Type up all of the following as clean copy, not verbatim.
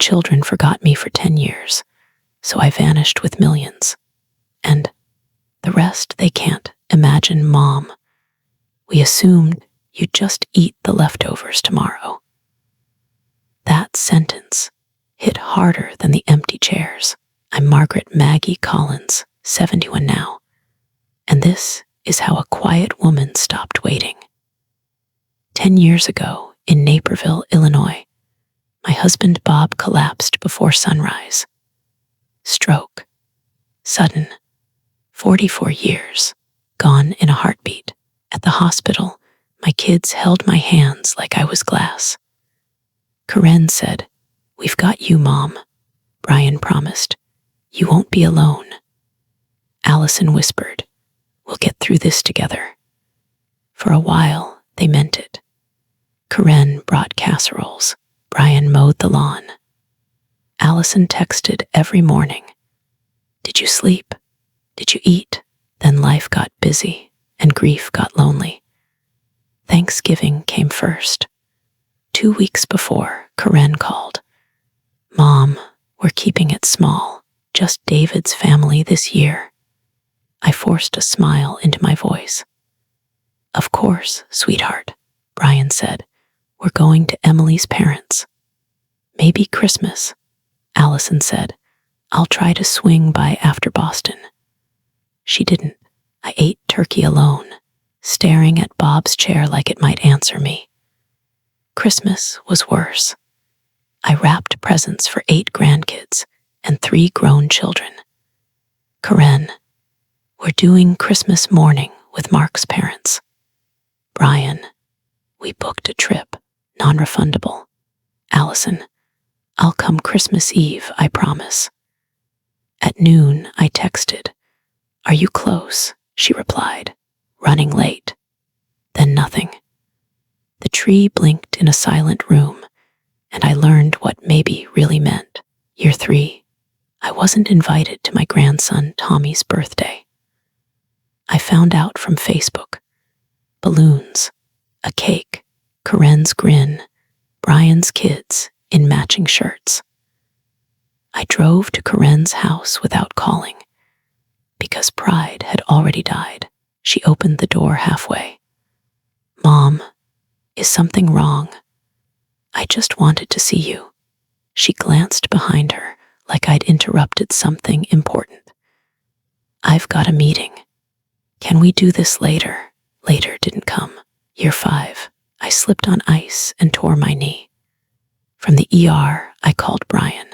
children forgot me for 10 years, so I vanished with millions. And the rest they can't imagine, Mom. We assumed you'd just eat the leftovers tomorrow. That sentence hit harder than the empty chairs. I'm Margaret Maggie Collins, 71 now, and this is how a quiet woman stopped waiting. 10 years ago, in Naperville, Illinois, my husband Bob collapsed before sunrise. Stroke. Sudden. 44 years. Gone in a heartbeat. At the hospital, my kids held my hands like I was glass. Karen said, "We've got you, Mom." Brian promised, "You won't be alone." Allison whispered, "We'll get through this together." For a while, they meant it. Karen brought casseroles. Brian mowed the lawn. Allison texted every morning. "Did you sleep? Did you eat?" Then life got busy, and grief got lonely. Thanksgiving came first. 2 weeks before, Karen called. "Mom, we're keeping it small, just David's family this year." I forced a smile into my voice. "Of course, sweetheart," Brian said. "We're going to Emily's parents." "Maybe Christmas," Allison said. "I'll try to swing by after Boston." She didn't. I ate turkey alone, staring at Bob's chair like it might answer me. Christmas was worse. I wrapped presents for 8 grandkids and 3 grown children. Karen, we're doing Christmas morning with Mark's parents. Brian, we booked a trip, non-refundable. Allison, I'll come Christmas Eve, I promise. At noon, I texted. "Are you close?" She replied, "Running late." Then nothing. The tree blinked in a silent room, and I learned what maybe really meant. Year 3, I wasn't invited to my grandson Tommy's birthday. I found out from Facebook. Balloons, a cake, Karen's grin, Brian's kids in matching shirts. I drove to Karen's house without calling. Because pride had already died, she opened the door halfway. "Mom, is something wrong? I just wanted to see you." She glanced behind her like I'd interrupted something important. "I've got a meeting. Can we do this later?" Later didn't come. Year 5, I slipped on ice and tore my knee. From the ER, I called Brian.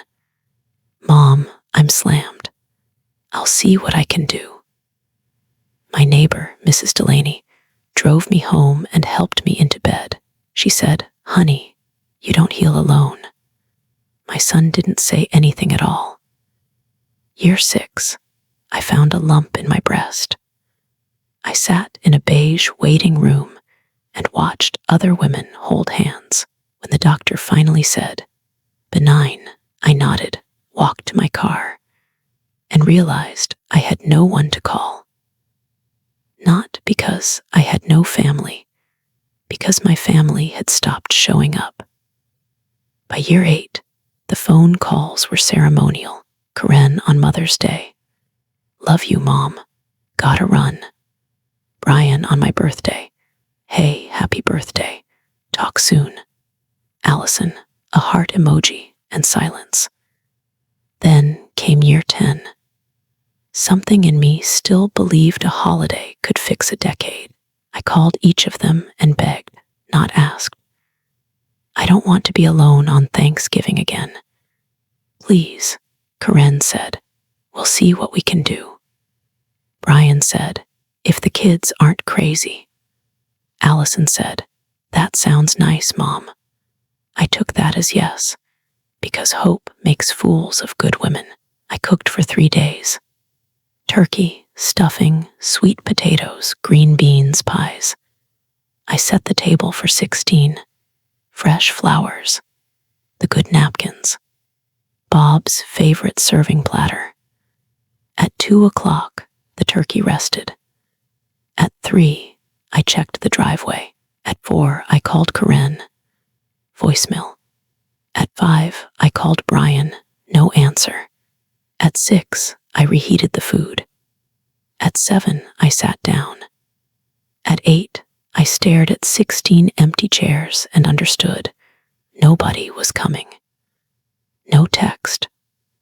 "Mom, I'm slammed. I'll see what I can do." My neighbor, Mrs. Delaney, drove me home and helped me into bed. She said, "Honey, you don't heal alone." My son didn't say anything at all. Year 6, I found a lump in my breast. I sat in a beige waiting room and watched other women hold hands. When the doctor finally said, "Benign," I nodded, walked to my car, and realized I had no one to call. Not because I had no family, because my family had stopped showing up. By year 8, the phone calls were ceremonial. Karen on Mother's Day. "Love you, Mom. Gotta run." Brian on my birthday. "Hey, happy birthday. Talk soon." Allison, a heart emoji, and silence. Then came year 10. Something in me still believed a holiday could fix a decade. I called each of them and begged, not asked. "I don't want to be alone on Thanksgiving again." "Please," Karen said, "we'll see what we can do." Brian said, "If the kids aren't crazy." Allison said, "That sounds nice, Mom." I took that as yes, because hope makes fools of good women. I cooked for 3 days. Turkey, stuffing, sweet potatoes, green beans, pies. I set the table for 16. Fresh flowers, the good napkins, Bob's favorite serving platter. At 2 o'clock, the turkey rested. At 3, I checked the driveway. At 4, I called Karen. Voicemail. At 5, I called Brian. No answer. At 6, I reheated the food. At 7, I sat down. At 8, I stared at 16 empty chairs and understood. Nobody was coming. No text,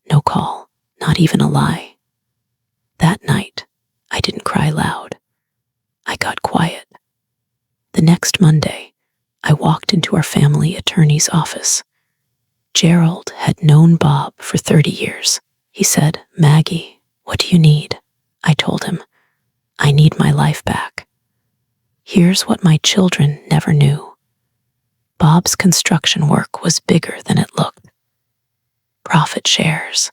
no call, not even a lie. That night, I didn't cry loud. I got quiet. The next Monday, I walked into our family attorney's office. Gerald had known Bob for 30 years. He said, "Maggie, what do you need?" I told him, "I need my life back. Here's what my children never knew. Bob's construction work was bigger than it looked. Profit shares,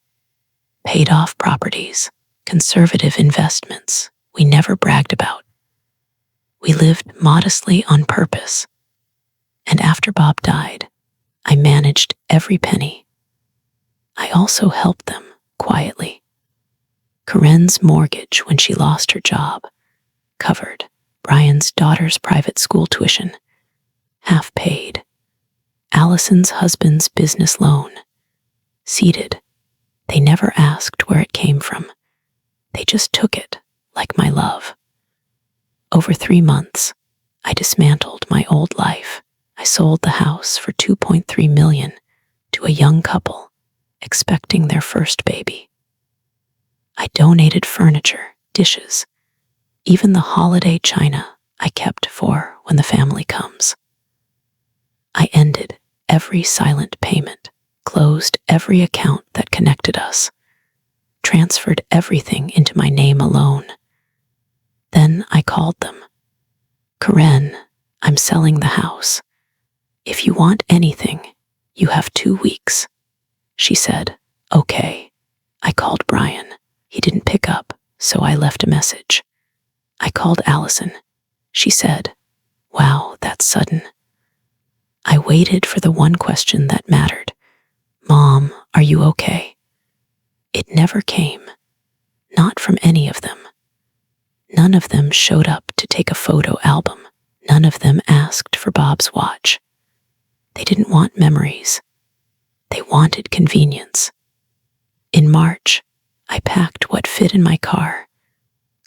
paid off properties, conservative investments we never bragged about. We lived modestly on purpose. And after Bob died, I managed every penny. I also helped them quietly. Corinne's mortgage when she lost her job covered Brian's daughter's private school tuition, half paid. Allison's husband's business loan, seeded. They never asked where it came from. They just took it, like my love. Over 3 months, I dismantled my old life. I sold the house for $2.3 million to a young couple expecting their first baby. I donated furniture, dishes, even the holiday china I kept for when the family comes. I ended every silent payment, closed every account that connected us, transferred everything into my name alone. Then I called them. "Corinne, I'm selling the house. If you want anything, you have 2 weeks." She said, "Okay." I called Brian. He didn't pick up, so I left a message. I called Allison. She said, "Wow, that's sudden." I waited for the one question that mattered. "Mom, are you okay?" It never came. Not from any of them. None of them showed up to take a photo album. None of them asked for Bob's watch. They didn't want memories. They wanted convenience. In March, I packed what fit in my car: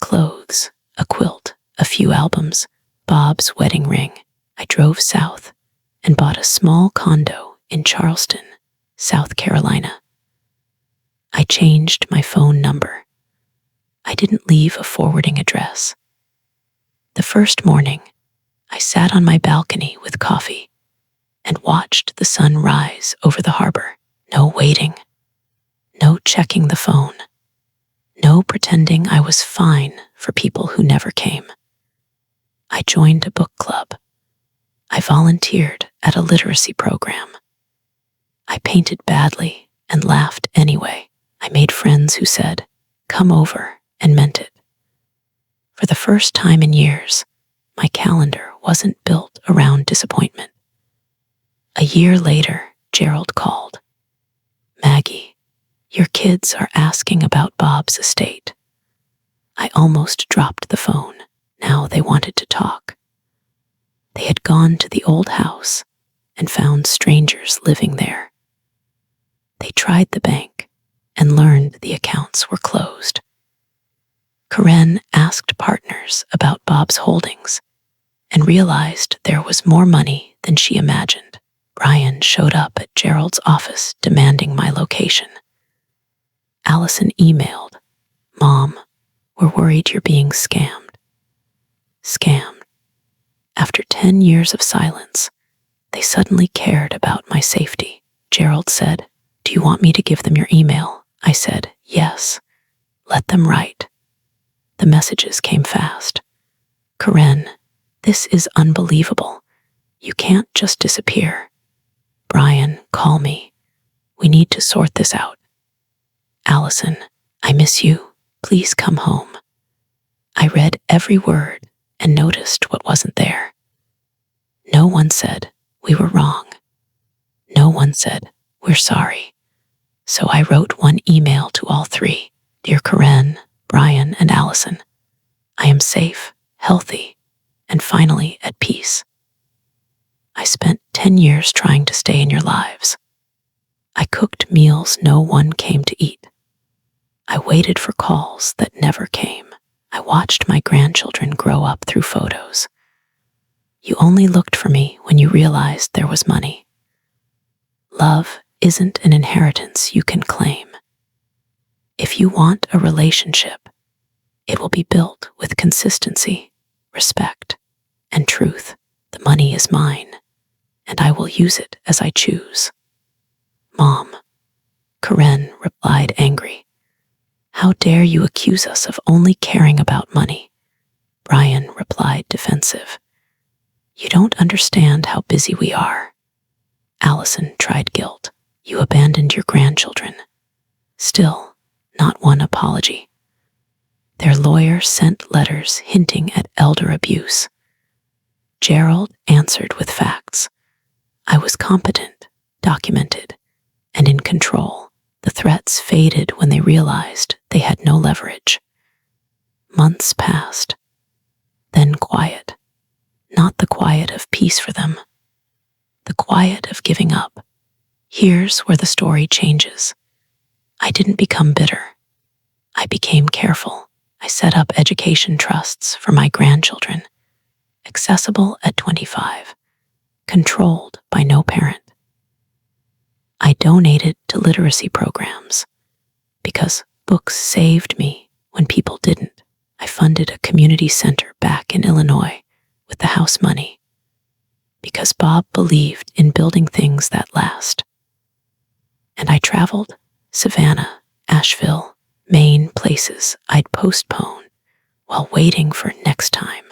clothes, a quilt, a few albums, Bob's wedding ring. I drove south and bought a small condo in Charleston, South Carolina. I changed my phone number. I didn't leave a forwarding address. The first morning, I sat on my balcony with coffee and watched the sun rise over the harbor. No waiting, no checking the phone, no pretending I was fine for people who never came. I joined a book club. I volunteered at a literacy program. I painted badly and laughed anyway. I made friends who said, "Come over," and meant it. For the first time in years, my calendar wasn't built around disappointment. A year later, Gerald called. "Maggie, your kids are asking about Bob's estate." I almost dropped the phone. Now they wanted to talk. They had gone to the old house and found strangers living there. They tried the bank and learned the accounts were closed. Corinne asked partners about Bob's holdings and realized there was more money than she imagined. Brian showed up at Gerald's office demanding my location. Allison emailed, "Mom, we're worried you're being scammed." Scammed. After 10 years of silence, they suddenly cared about my safety. Gerald said, "Do you want me to give them your email?" I said, "Yes. Let them write." The messages came fast. "Corinne, this is unbelievable. You can't just disappear." "Brian, call me. We need to sort this out." "Allison, I miss you. Please come home." I read every word and noticed what wasn't there. No one said, "We were wrong." No one said, "We're sorry." So I wrote one email to all three. "Dear Corinne, Brian, and Allison, I am safe, healthy, and finally at peace. I spent 10 years trying to stay in your lives. I cooked meals no one came to eat. I waited for calls that never came. I watched my grandchildren grow up through photos. You only looked for me when you realized there was money. Love isn't an inheritance you can claim. If you want a relationship, it will be built with consistency, respect, and truth. The money is mine, and I will use it as I choose. Mom, Karen replied angry. How dare you accuse us of only caring about money? Brian replied defensive. You don't understand how busy we are. Allison tried guilt. You abandoned your grandchildren. Still, not one apology. Their lawyer sent letters hinting at elder abuse. Gerald answered with facts. I was competent, documented, and in control. The threats faded when they realized they had no leverage. Months passed. Then quiet. Not the quiet of peace for them. The quiet of giving up. Here's where the story changes. I didn't become bitter. I became careful. I set up education trusts for my grandchildren. Accessible at 25. Controlled by no parent. I donated to literacy programs because books saved me when people didn't. I funded a community center back in Illinois with the house money because Bob believed in building things that last. And I traveled Savannah, Asheville, Maine, places I'd postpone while waiting for next time.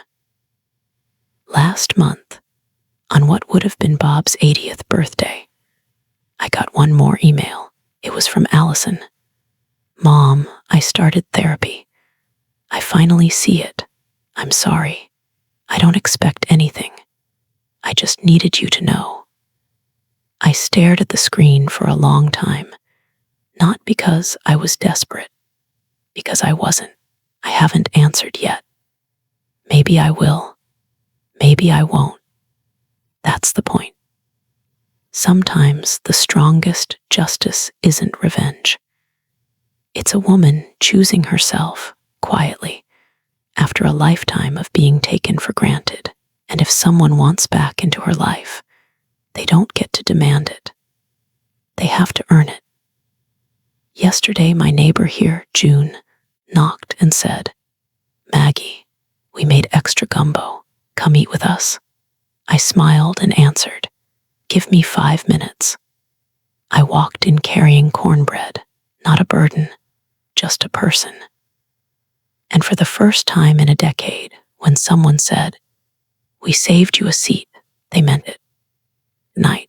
Last month, on what would have been Bob's 80th birthday, I got one more email. It was from Allison. Mom, I started therapy. I finally see it. I'm sorry. I don't expect anything. I just needed you to know. I stared at the screen for a long time, not because I was desperate, because I wasn't. I haven't answered yet. Maybe I will. Maybe I won't. That's the point. Sometimes the strongest justice isn't revenge. It's a woman choosing herself quietly after a lifetime of being taken for granted. And if someone wants back into her life, they don't get to demand it. They have to earn it. Yesterday, my neighbor here, June, knocked and said, Maggie, we made extra gumbo. Come eat with us. I smiled and answered, Give me 5 minutes. I walked in carrying cornbread, not a burden, just a person. And for the first time in a decade, when someone said, We saved you a seat, they meant it. Night.